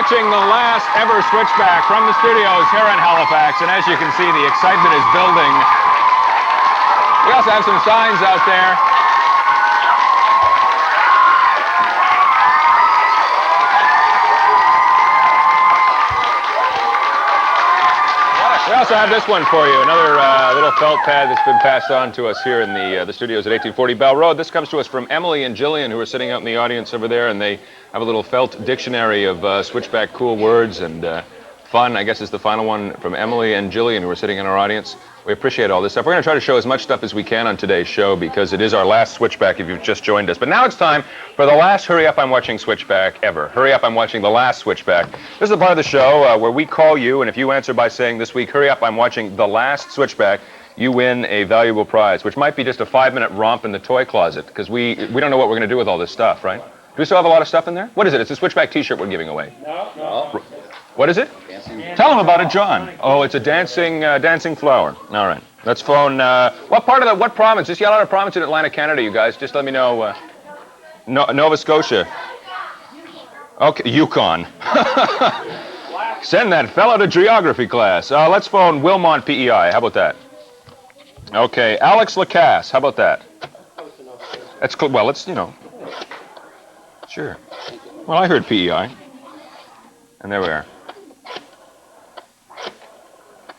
watching the last ever Switchback from the studios here in Halifax, and as you can see, the excitement is building. We also have some signs out there. We also have this one for you, another little felt pad that's been passed on to us here in the studios at 1840 Bell Road. This comes to us from Emily and Jillian, who are sitting out in the audience over there, and they have a little felt dictionary of Switchback cool words and fun. I guess is the final one from Emily and Jillian, who are sitting in our audience. We appreciate all this stuff. We're going to try to show as much stuff as we can on today's show because it is our last Switchback if you've just joined us. But now it's time for the last Hurry Up, I'm Watching Switchback ever. Hurry Up, I'm Watching the last Switchback. This is the part of the show where we call you, and if you answer by saying this week, Hurry Up, I'm Watching the last Switchback, you win a valuable prize, which might be just a 5-minute romp in the toy closet because we don't know what we're going to do with all this stuff, right? Do we still have a lot of stuff in there? What is it? It's a Switchback t-shirt we're giving away. No. What is it? Dancing. Tell them about it, John. Oh, it's a dancing flower. All right. Let's phone, what province? Just yell out a province in Atlantic, Canada, you guys. Just let me know. Nova Scotia. Okay, Yukon. Send that fellow to geography class. Let's phone Wilmont, PEI. How about that? Okay, Alex Lacasse. How about that? That's cool. Well, it's, Sure. Well, I heard PEI. And there we are.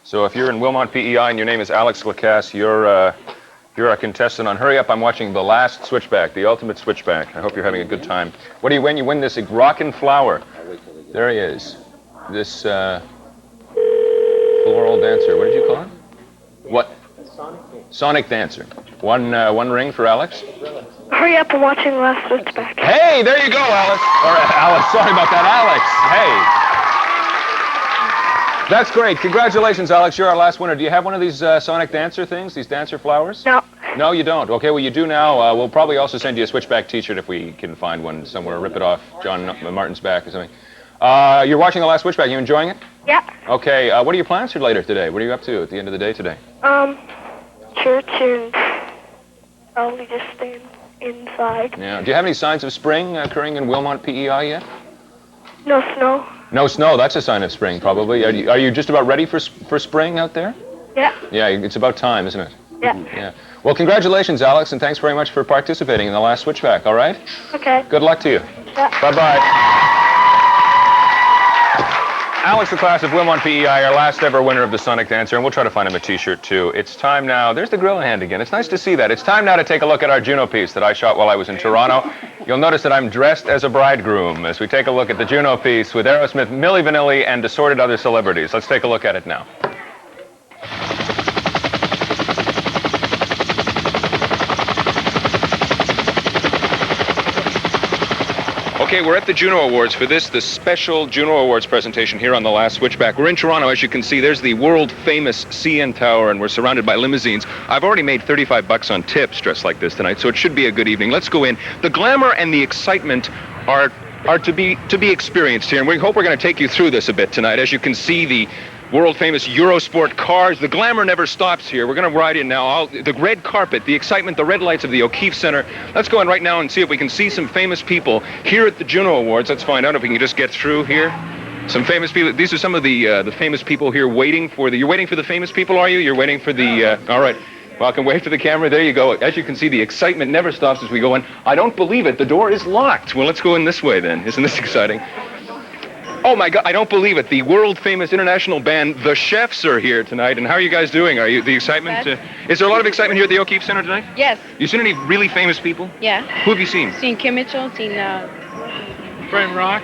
So if you're in Wilmont, PEI, and your name is Alex Lacasse, you're a contestant on Hurry Up, I'm Watching the last Switchback, the ultimate Switchback. I hope you're having a good time. What do you win? You win this rockin' flower. There he is. This floral dancer. What did you call it? What? Sonic dancer. One ring for Alex? Hurry up, I'm watching the last Switchback. Hey, there you go, Alice. Or Alice, sorry about that, Alex. Hey. That's great. Congratulations, Alex. You're our last winner. Do you have one of these Sonic dancer things, these dancer flowers? No. No, you don't. Okay, well, you do now. We'll probably also send you a Switchback t-shirt if we can find one somewhere. Rip it off John Martin's back or something. You're watching the last Switchback. You enjoying it? Yeah. Okay, what are your plans for later today? What are you up to at the end of the day today? Church and probably just staying inside. Yeah. Do you have any signs of spring occurring in Wilmont, PEI yet? No snow. No snow. That's a sign of spring, probably. Are you just about ready for spring out there? Yeah. Yeah, it's about time, isn't it? Yeah. Yeah. Well, congratulations, Alex, and thanks very much for participating in the last Switchback, all right? Okay. Good luck to you. Yeah. Bye-bye. Alex Lacasse of Wilmont, PEI, our last ever winner of the Sonic Dancer, and we'll try to find him a t-shirt, too. It's time now. There's the grill hand again. It's nice to see that. It's time now to take a look at our Juno piece that I shot while I was in Toronto. You'll notice that I'm dressed as a bridegroom as we take a look at the Juno piece with Aerosmith, Milli Vanilli, and assorted other celebrities. Let's take a look at it now. Okay, we're at the Juno Awards for the special Juno Awards presentation here on the last Switchback. We're in Toronto, as you can see. There's the world-famous CN Tower, and we're surrounded by limousines. I've already made $35 on tips dressed like this tonight, so it should be a good evening. Let's go in. The glamour and the excitement are to be experienced here, and we hope we're going to take you through this a bit tonight. As you can see, the world-famous Eurosport cars. The glamour never stops here. We're going to ride in now. The red carpet, the excitement, the red lights of the O'Keefe Center. Let's go in right now and see if we can see some famous people here at the Juno Awards. Let's find out if we can just get through here. Some famous people. These are some of the famous people here waiting for the... You're waiting for the famous people, are you? You're waiting for the... All right. Well, I can wave to the camera. There you go. As you can see, the excitement never stops as we go in. I don't believe it. The door is locked. Well, let's go in this way then. Isn't this exciting? Oh, my God, I don't believe it. The world-famous international band, The Chefs, are here tonight. And how are you guys doing? Are you the excitement? Is there a lot of excitement here at the O'Keefe Center tonight? Yes. You seen any really famous people? Yeah. Who have you seen? Seen Kim Mitchell, seen... Brighton Rock.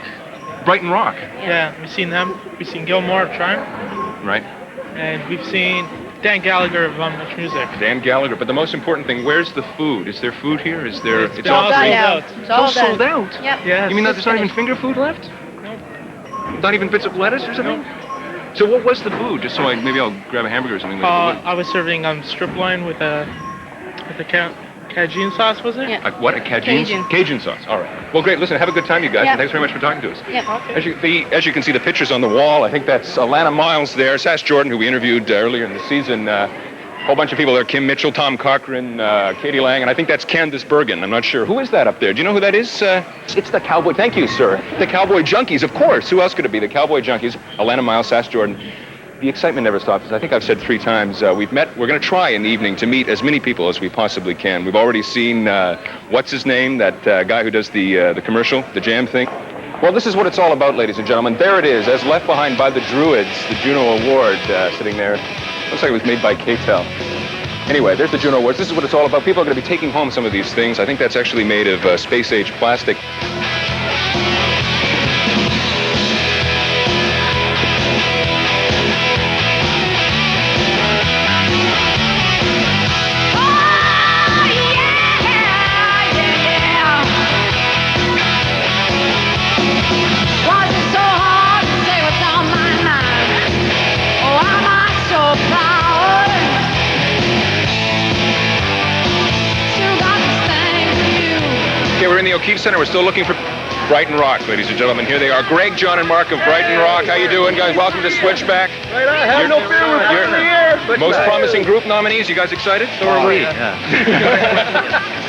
Brighton Rock? Yeah, we've seen them. We've seen Gilmore of Charm. Right. And we've seen Dan Gallagher of Much Music. Dan Gallagher. But the most important thing, where's the food? Is there food here? Is there... It's all sold out. It's all sold out? Yep. Yeah. You mean that there's not even finger food left? Not even bits of lettuce or something? No. So what was the food? Just so maybe I'll grab a hamburger or something. I was serving strip loin with a Cajun sauce, was it? Yeah. What? A Cajun? Cajun sauce. All right. Well, great. Listen, have a good time, you guys. Yeah. And thanks very much for talking to us. Yeah. Okay. As you can see, the pictures on the wall, I think that's Alana Miles there. Sass Jordan, who we interviewed earlier in the season. whole bunch of people there. Kim Mitchell, Tom Cochrane, Katie Lang, and I think that's Candice Bergen. I'm not sure. Who is that up there? Do you know who that is? It's the Cowboy. Thank you, sir. The Cowboy Junkies, of course. Who else could it be? The Cowboy Junkies. Alana Miles, Sass Jordan. The excitement never stops. I think I've said 3 times. We've met. We're going to try in the evening to meet as many people as we possibly can. We've already seen, what's his name? That guy who does the commercial, the jam thing. Well, this is what it's all about, ladies and gentlemen. There it is, as left behind by the Druids, the Juno Award sitting there. Looks like it was made by K-Tel. Anyway, there's the Juno Awards. This is what it's all about. People are going to be taking home some of these things. I think that's actually made of space-age plastic. We're in the O'Keefe Center. We're still looking for Brighton Rock, ladies and gentlemen. Here they are. Greg, John, and Mark of Brighton Rock. How you doing, guys? Welcome to Switchback. Right on. Have no fear. We're in the air. Most promising group nominees. You guys excited? So are we.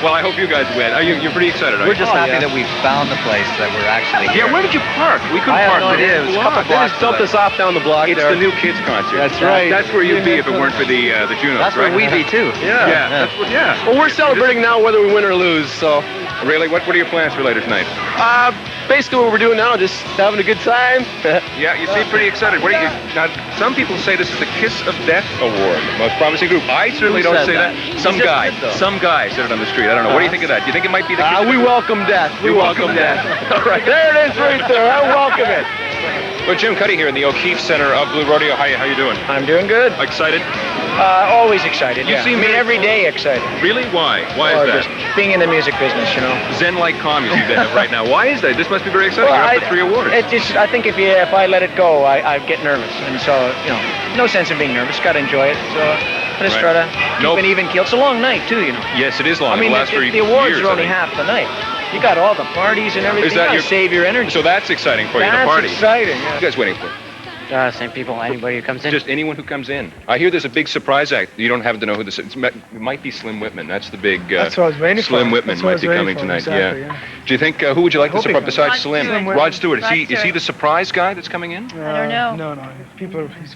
Well, I hope you guys win. You're pretty excited, right? We're just happy that we found the place that we're actually here. Yeah, where did you park? We couldn't park. I have no idea. It was a couple They blocks just dumped away. us off down the block It's there. the new kids concert. That's right. That's where you'd be if it weren't for the Junos, That's right? where we'd be, too. Yeah. Yeah. Well, we're celebrating now whether we win or lose, so... Really? What are your plans for later tonight? Basically what we're doing now, just having a good time. Yeah, you seem pretty excited. What are you? Now, some people say this is the Kiss of Death Award, most promising group. I certainly don't said say that? that. Some He just guy, did, though. some guy said it on the street. I don't know. What do you think of that? Do you think it might be the Kiss? We welcome death. We welcome death. All right. There it is right there. I welcome it. Well, Jim Cuddy here in the O'Keefe Center of Blue Rodeo. How you doing? I'm doing good. Excited? Always excited. You Yeah. seem I mean, very- every day excited. Really? Why? Why Or is that? just being in the music business, you know. Zen-like calm you seem to have right now. Why is that? This must be very exciting. You're up for 3 awards. I think if I let it go, I get nervous, and so no sense in being nervous. Got to enjoy it. So I just try to keep an even keel. It's a long night too, you know. Yes, it is long. I mean, It'll last for the awards years, are I only think. half the night. You got all the parties and everything. Is that you gotta save your energy. So that's exciting for you, the That's party. exciting. What are you guys waiting for? Same people. Anybody who comes in. Just anyone who comes in. I hear there's a big surprise act. You don't have to know who this is. It might be Slim Whitman. That's the big. That's what I was waiting for. Slim Whitman That's what I might was be waiting coming for, tonight. exactly, Yeah. yeah. Do you think who would you like to Hoping surprise besides Rod Slim? Stewart. Rod Stewart. Rod Is he Stewart. the surprise guy that's coming in? I don't know. No.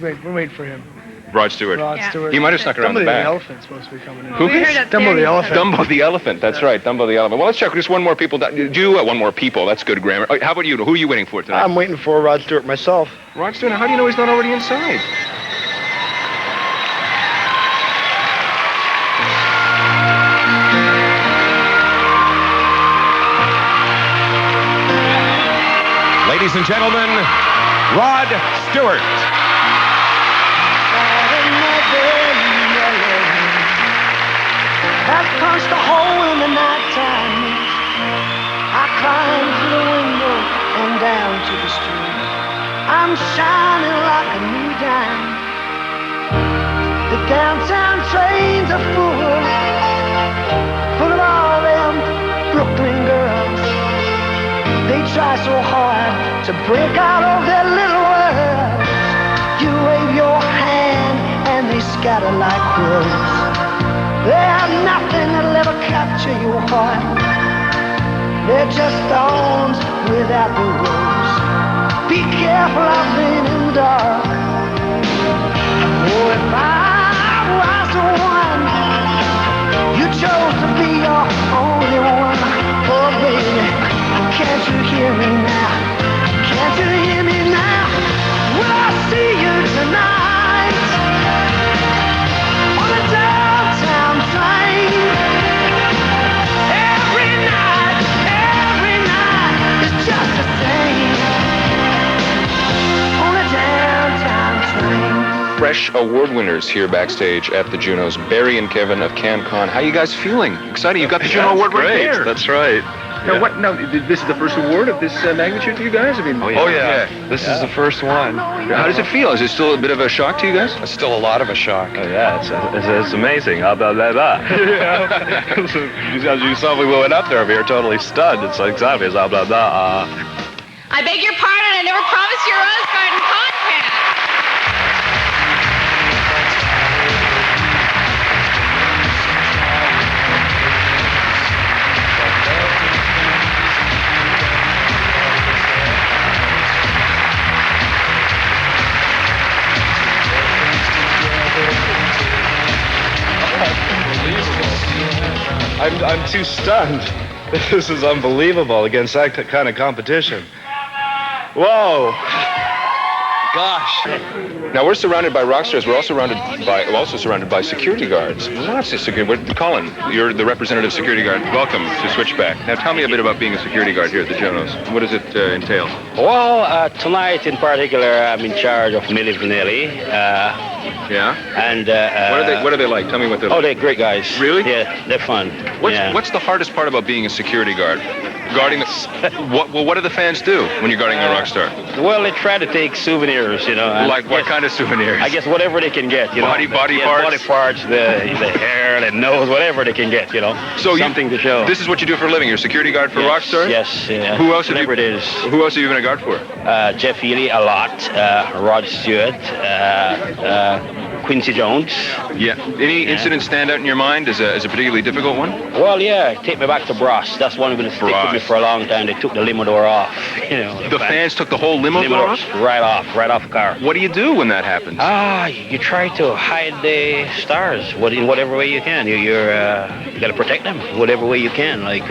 We're waiting for him. Rod Stewart. Rod Yeah. Stewart. He might have snuck around Dumbo the the back. elephant's supposed to be coming in. Who We is? heard up Dumbo there the he was elephant. Dumbo the elephant. That's right. Dumbo the elephant. Well, let's check just one more people. One more people. That's good grammar. How about you? Who are you waiting for tonight? I'm waiting for Rod Stewart myself. Rod Stewart. How do you know he's not already inside? Ladies and gentlemen, Rod Stewart. That punched a hole in the nighttime mist. I climbed through the window and down to the street. I'm shining like a new dime. The downtown trains are full of all them Brooklyn girls. They try so hard to break out of their little world. You wave your hand and they scatter like crows. There's nothing that'll ever capture your heart. They're just thorns without the rose. Be careful out there in the dark. Oh, if I was the one you chose to be your only one. Oh, baby, can't you hear me now? Can't you hear me now? Will I see you tonight on the downtown train? Every night is just the same on the downtown train. Fresh award winners here backstage at the Junos. Barry and Kevin of CanCon. How you guys feeling? Excited? You got the Juno Award right there. That's right. Now, what? Now, this is the first award of this magnitude for you guys? I mean, Oh, yeah. This is the first one. How does it feel? Is it still a bit of a shock to you guys? It's still a lot of a shock. Oh, yeah, it's amazing. Blah, blah, blah, blah. As you saw, we went up there. We were totally stunned. It's like exactly blah, blah, blah. I beg your pardon. I never promised you a rose garden podcast. I'm too stunned. This is unbelievable against that kind of competition. Whoa. Gosh. Now we're surrounded by rock stars. We're also surrounded by security guards. Lots of security. Colin, you're the representative security guard. Welcome to Switchback. Now tell me a bit about being a security guard here at the Junos. What does it entail? Well, tonight in particular, I'm in charge of Milli Vanilli. Yeah. And what are they like? Tell me what they're like. Oh, they're great guys. Really? Yeah, they're fun. What's the hardest part about being a security guard? Guarding the what do the fans do when you're guarding a rock star? Well, they try to take souvenirs, you know. Like what kind of souvenirs? I guess whatever they can get, you know. Body parts? Body parts, the hair, the nose, whatever they can get, you know. So something to show. This is what you do for a living. You're a security guard for rock stars? Yes. Who else Whatever it is. Who else have you been a guard for? Jeff Healy a lot. Rod Stewart. Quincy Jones. Yeah. Any incident stand out in your mind as a particularly difficult one? Well, yeah. Take me back to Brass. That's one who's going to stick with me for a long time. They took the limo door off. You know. The fans took the whole limo door off? Right off the car. What do you do when that happens? You try to hide the stars in whatever way you can. You got to protect them whatever way you can, like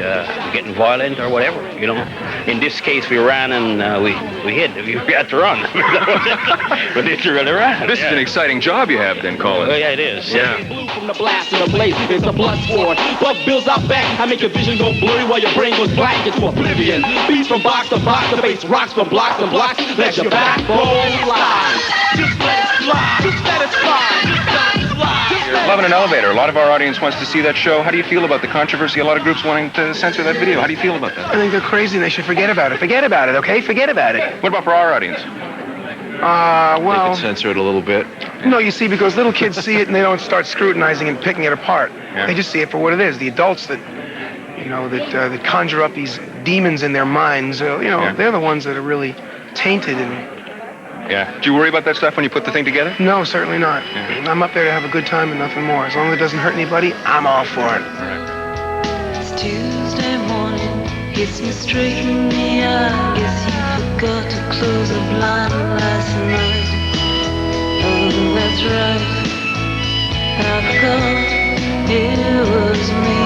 getting violent or whatever. You know. In this case, we ran and we hid. We had to run. We literally ran. This is an exciting job you have then, Colin. Oh, yeah, it is. Yeah. Blue from the blast and the blaze, it's a blood sport. What builds our back? I make your vision go blurry while your brain goes black into oblivion. Beats from box to box, the bass rocks from blocks and blocks. Let your backbone slide. Just let it slide. Just let it slide. Just let it slide. You're loving an elevator. A lot of our audience wants to see that show. How do you feel about the controversy? A lot of groups wanting to censor that video. How do you feel about that? I think they're crazy and they should forget about it. Forget about it, okay? Forget about it. What about for our audience? Well... They could censor it a little bit. No, you see, because little kids see it and they don't start scrutinizing and picking it apart. Yeah. They just see it for what it is. The adults that, you know, that conjure up these demons in their minds, they're the ones that are really tainted and... Yeah. Do you worry about that stuff when you put the thing together? No, certainly not. Yeah. I'm up there to have a good time and nothing more. As long as it doesn't hurt anybody, I'm all for it. All right. It's Tuesday morning, hits me straight in the eye. Guess you forgot to close the blind last night. Oh, that's right, I forgot it was me.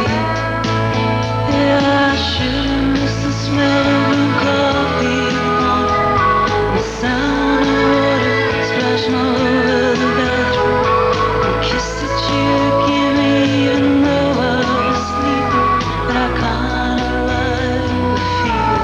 Yeah, I should've missed the smell of blue coffee, the sound of water splashing all over the bathroom, the kiss that you gave me even though I was sleeping. But I kinda like the feel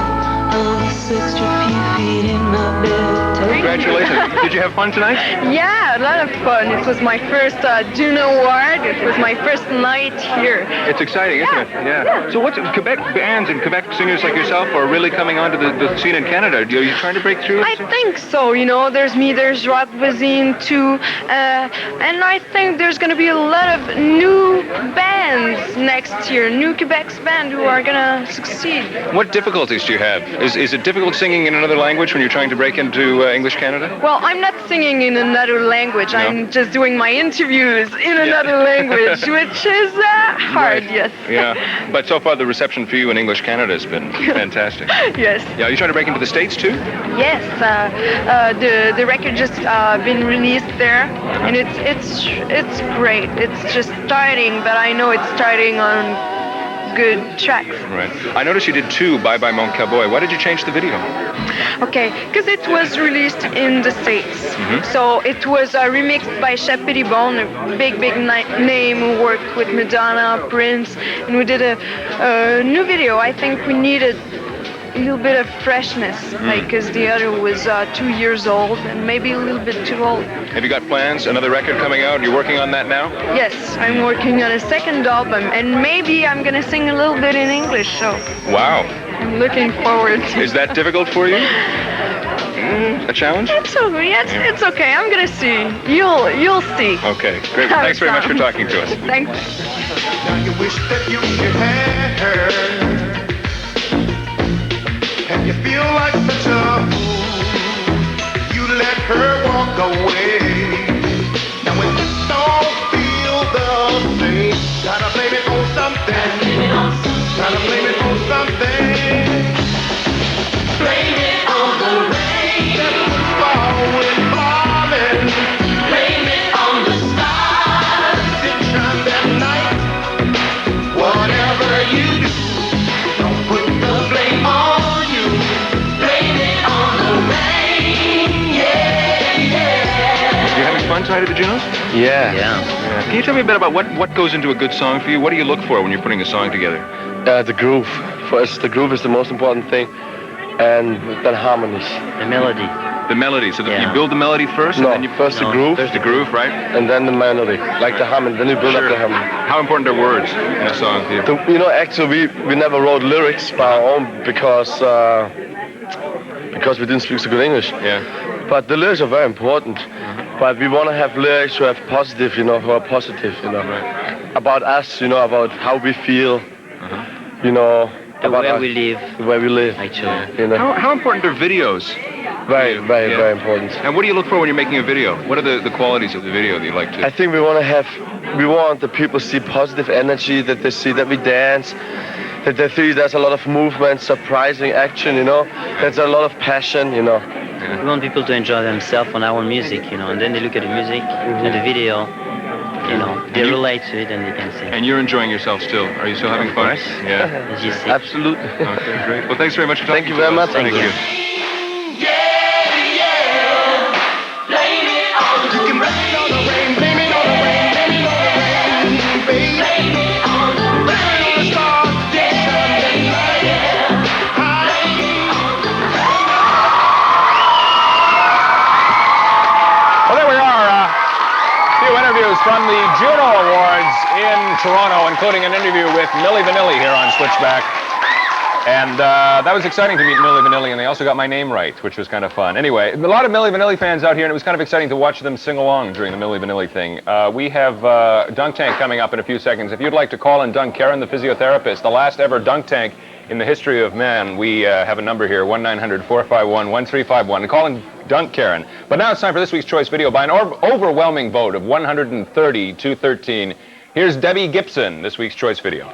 of this extra few feet in my bed. Congratulations. Did you have fun tonight? Yeah, a lot of fun. It was my first Juno award. It was my first night here. It's exciting, isn't it? Yeah. So what's Quebec bands and Quebec singers like yourself are really coming onto the scene in Canada? Are you trying to break through? I think so. You know, there's me, there's Rock Voisine too. And I think there's going to be a lot of new bands next year, new Quebec's band who are going to succeed. What difficulties do you have? Is it difficult singing in another language when you're trying to break into English Canada? Well, I'm not singing in another language. No. I'm just doing my interviews in another language, which is hard, right. Yes. Yeah, but so far the reception for you in English Canada has been fantastic. Yes. Yeah, are you trying to break into the States too? Yes, the record just been released there, and it's great. It's just starting, but I know it's starting on good tracks. Right. I noticed you did 2 Bye Bye Mon Cowboy. Why did you change the video? Okay, because it was released in the States. Mm-hmm. So it was remixed by Shep Pettibone, a big name who worked with Madonna, Prince, and we did a new video. I think we needed a little bit of freshness, because the other was 2 years old and maybe a little bit too old. Have you got plans? Another record coming out? You're working on that now? Yes, I'm working on a second album, and maybe I'm gonna sing a little bit in English, so... Wow. I'm looking forward to... Is that difficult for you? A challenge? It's okay. It's okay. I'm gonna see. You'll see. Okay, great. Well, thanks very much for talking to us. Thanks. Now you wish that you could have her, and you feel like such a fool. You let her walk away. Now when you don't feel the same, gotta blame it on something. Gotta blame it on something. Blame it on the rain that was falling. Blame it on the stars that shine that night. Whatever alongside of the Junos? Yeah. Can you tell me a bit about what goes into a good song for you? What do you look for when you're putting a song together? The groove. For us, the groove is the most important thing, and then harmonies. The melody. The melody. So you build the melody first, No, and then you first the groove. There's the groove, right? And then the melody, like the harmony. Then you build up the harmony. How important are words in a song to you? You know, actually, we never wrote lyrics by our own because we didn't speak so good English. Yeah. But the lyrics are very important. But we want to have lyrics who have positive, you know, who are positive, you know, about us, you know, about how we feel, you know, the about way we live. The way we live. Actually. You know. How important are videos? Very important. And what do you look for when you're making a video? What are the qualities of the video that you like to? I think we want the people to see positive energy, that they see that we dance, that they see there's a lot of movement, surprising action, you know, there's a lot of passion, you know. We want people to enjoy themselves on our music, you know, and then they look at the music and the video, you know, they relate to it and they can sing. And you're enjoying yourself still? Are you still having fun? Of course. Yeah. As you see. Absolutely. Okay, great. Well, thanks very much for talking to us. Thank you very much. Thank you. From the Juno Awards in Toronto, including an interview with Milli Vanilli here on Switchback. And that was exciting to meet Milli Vanilli, and they also got my name right, which was kind of fun. Anyway, a lot of Milli Vanilli fans out here, and it was kind of exciting to watch them sing along during the Milli Vanilli thing. We have Dunk Tank coming up in a few seconds. If you'd like to call and dunk Karen, the physiotherapist, the last ever dunk tank in the history of man, we have a number here, 1-900-451-1351. And call and dunk Karen. But now it's time for this week's choice video by an overwhelming vote of 130 to 13. Here's Debbie Gibson, this week's choice video.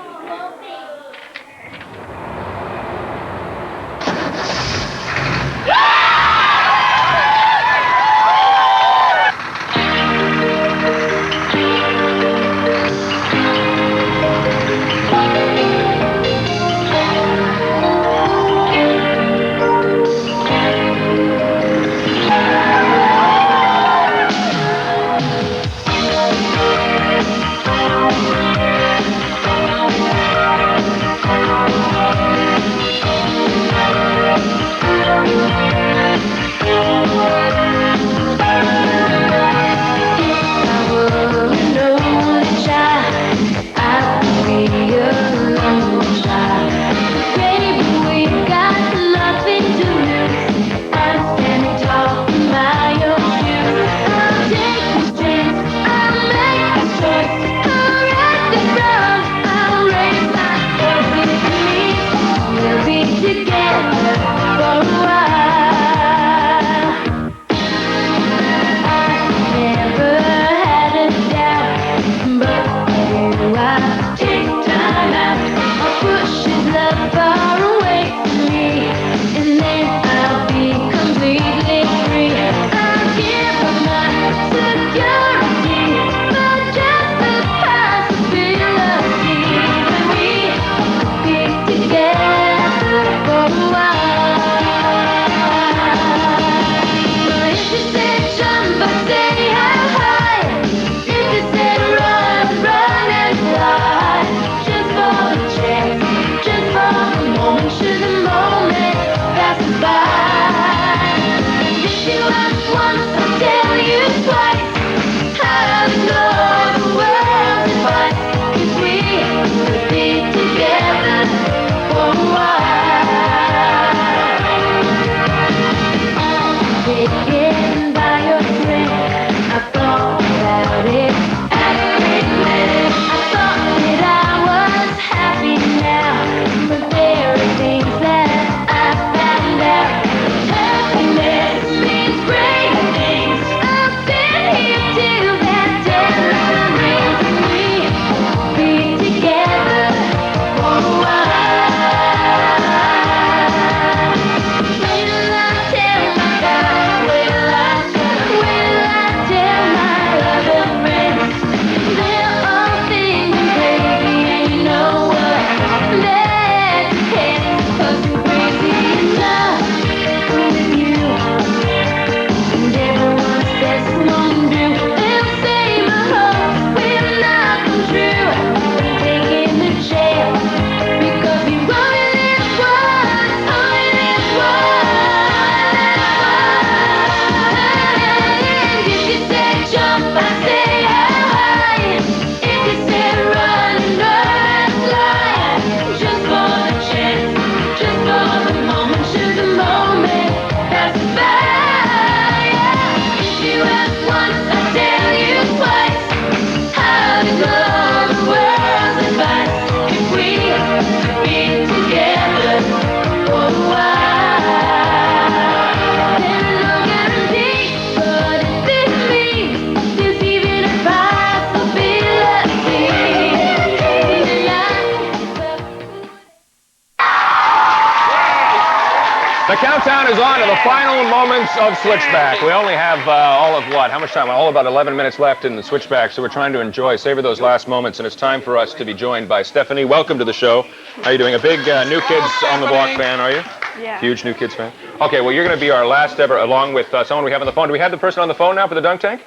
The countdown is on to the final moments of Switchback. We only have all of what? How much time? All about 11 minutes left in the Switchback, so we're trying to savor those last moments, and it's time for us to be joined by Stephanie. Welcome to the show. How are you doing? A big New Kids on the Block fan, are you? Yeah. Huge New Kids fan? Okay, well, you're going to be our last ever, along with someone we have on the phone. Do we have the person on the phone now for the dunk tank?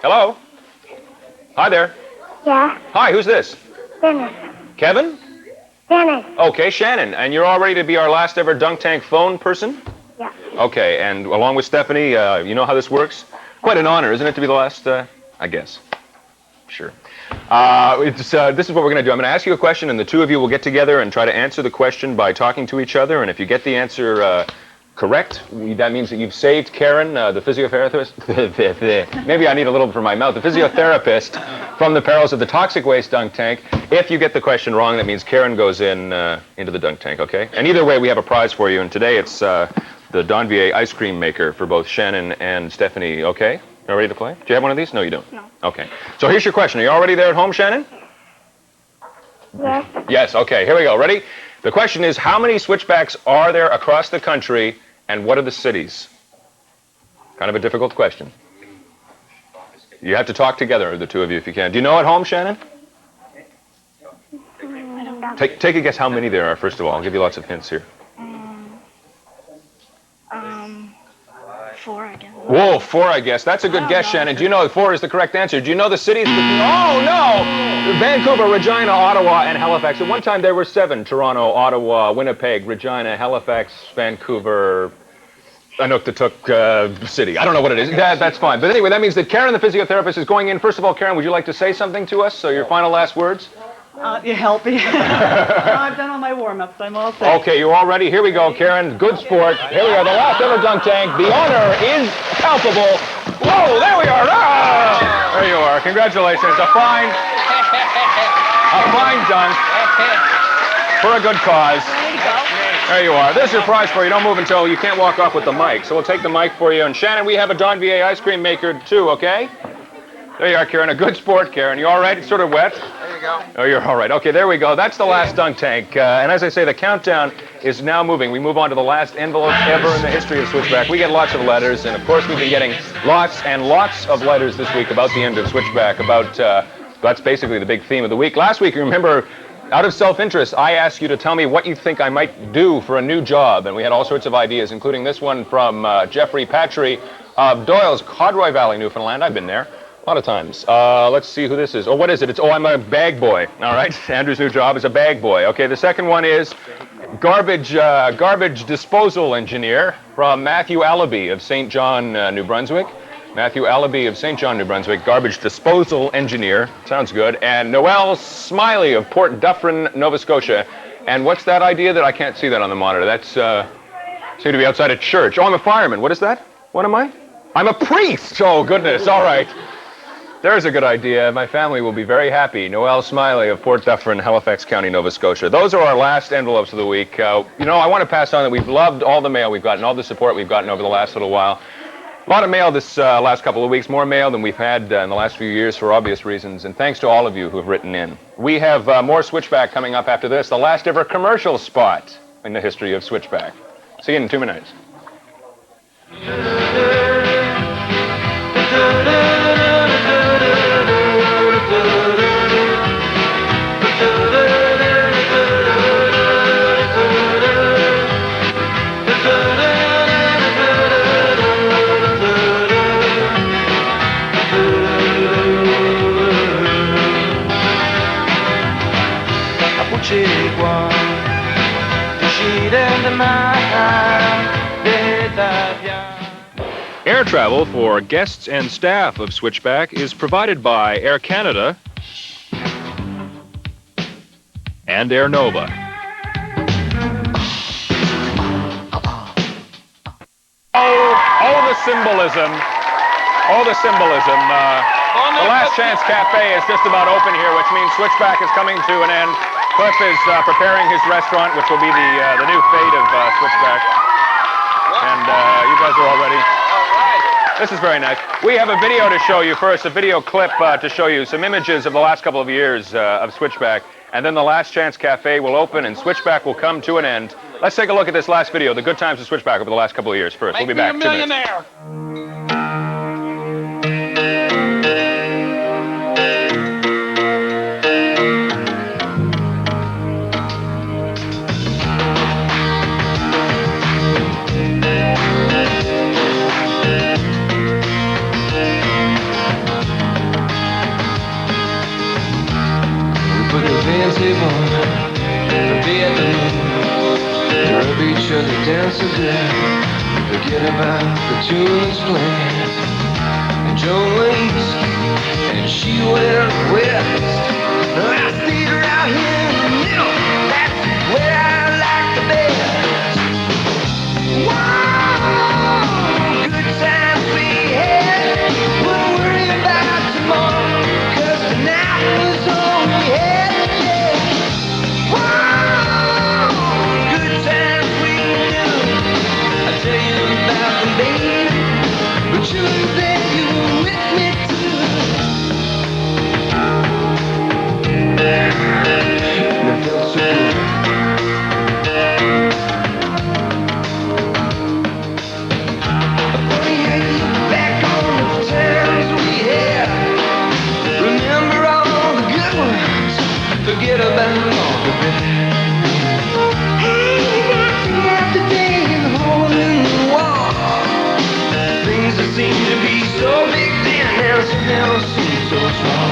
Hello? Hi there. Yeah. Hi, who's this? Dennis. Kevin? Dennis. Okay, Shannon. And you're all ready to be our last ever dunk tank phone person? Yeah. Okay, and along with Stephanie, you know how this works? Quite an honor, isn't it, to be the last, I guess. Sure. This is what we're going to do. I'm going to ask you a question, and the two of you will get together and try to answer the question by talking to each other. And if you get the answer correct, that means that you've saved Karen, the physiotherapist. Maybe I need a little for my mouth. The physiotherapist from the perils of the toxic waste dunk tank. If you get the question wrong, that means Karen goes into the dunk tank, okay? And either way, we have a prize for you. And today it's the Donvier ice cream maker for both Shannon and Stephanie, okay? You all ready to play? Do you have one of these? No, you don't. No. Okay. So here's your question. Are you already there at home, Shannon? Yes. Yes, okay. Here we go. Ready? The question is, how many switchbacks are there across the country, and what are the cities? Kind of a difficult question. You have to talk together, the two of you, if you can. Do you know at home, Shannon? Take a guess how many there are, first of all. I'll give you lots of hints here. 4, I guess. Whoa, 4, I guess. That's a good guess, Shannon. Do you know 4 is the correct answer? Do you know the cities? Oh, no! Vancouver, Regina, Ottawa, and Halifax. At one time, there were 7. Toronto, Ottawa, Winnipeg, Regina, Halifax, Vancouver, Inuktitut City. I don't know what it is. That's fine. But anyway, that means that Karen, the physiotherapist, is going in. First of all, Karen, would you like to say something to us? So your final last words? You help me. I've done all my warm-ups. I'm all set. Okay, you all ready? Here we go, Karen. Good sport. Here we are, the last ever dunk tank. The honor is palpable. Whoa, there we are. Ah! There you are. Congratulations. A fine dunk for a good cause. There you are. There's your prize for you. Don't move until you can't walk off with the mic. So we'll take the mic for you. And Shannon, we have a Donvier ice cream maker too, okay? There you are, Karen. A good sport, Karen. You all right? It's sort of wet. There you go. Oh, you're all right. Okay, there we go. That's the last dunk tank. And as I say, the countdown is now moving. We move on to the last envelope ever in the history of Switchback. We get lots of letters, and of course we've been getting lots and lots of letters this week about the end of Switchback, about, that's basically the big theme of the week. Last week, remember, out of self-interest, I asked you to tell me what you think I might do for a new job, and we had all sorts of ideas, including this one from Jeffrey Patry of Doyle's, Codroy Valley, Newfoundland. I've been there. A lot of times. Let's see who this is. Oh, what is it? I'm a bag boy. All right. Andrew's new job is a bag boy. Okay, the second one is garbage disposal engineer from Matthew Allaby of St. John, New Brunswick. Matthew Allaby of St. John, New Brunswick, garbage disposal engineer. Sounds good. And Noel Smiley of Port Dufferin, Nova Scotia. And what's that idea that I can't see that on the monitor? That's seem to be outside a church. Oh, I'm a fireman. What is that? What am I? I'm a priest. Oh, goodness. All right. There's a good idea. My family will be very happy. Noel Smiley of Port Dufferin, Halifax County, Nova Scotia. Those are our last envelopes of the week. I want to pass on that we've loved all the mail we've gotten, all the support we've gotten over the last little while. A lot of mail this last couple of weeks, more mail than we've had in the last few years for obvious reasons, and thanks to all of you who have written in. We have more Switchback coming up after this, the last ever commercial spot in the history of Switchback. See you in 2 minutes. Air travel for guests and staff of Switchback is provided by Air Canada and Air Nova. Oh, the symbolism. Oh, the symbolism. The Last Chance Cafe is just about open here, which means Switchback is coming to an end. Cliff is preparing his restaurant, which will be the new fate of Switchback. And you guys are all ready. This is very nice. We have a video to show you first, a video clip to show you some images of the last couple of years of Switchback. And then the Last Chance Cafe will open and Switchback will come to an end. Let's take a look at this last video, the good times of Switchback over the last couple of years first. We'll be back. 2 minutes. millionaire. Put the fancy on the bed rub each other down so good. Forget about the tunes playing. And Joan leaves and she went west. I stayed around here in the middle. That's where I like the best. Whoa, good times we had. Wouldn't worry about tomorrow, 'cause tonight was all we had. But you were there, you were with me too. And it felt so good. Funny how you look back on the times we had. Remember all the good ones, forget about all the bad. Hey, after day in the hole in the wall. Things that seem to be so big then now somehow seem so small.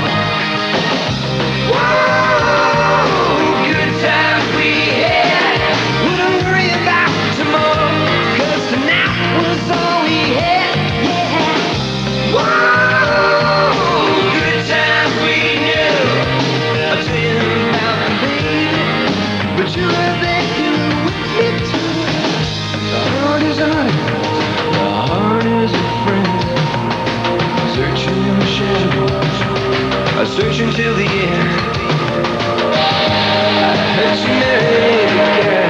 Whoa, good times we had. Wouldn't worry about tomorrow, 'cause tonight was all we had. Yeah. Whoa, good times we knew. I'll tell you about them, baby. But you were there, you were with me too. The heart is honest. The heart is a friend, searching in the shadows, I search until the end. I heard you married again.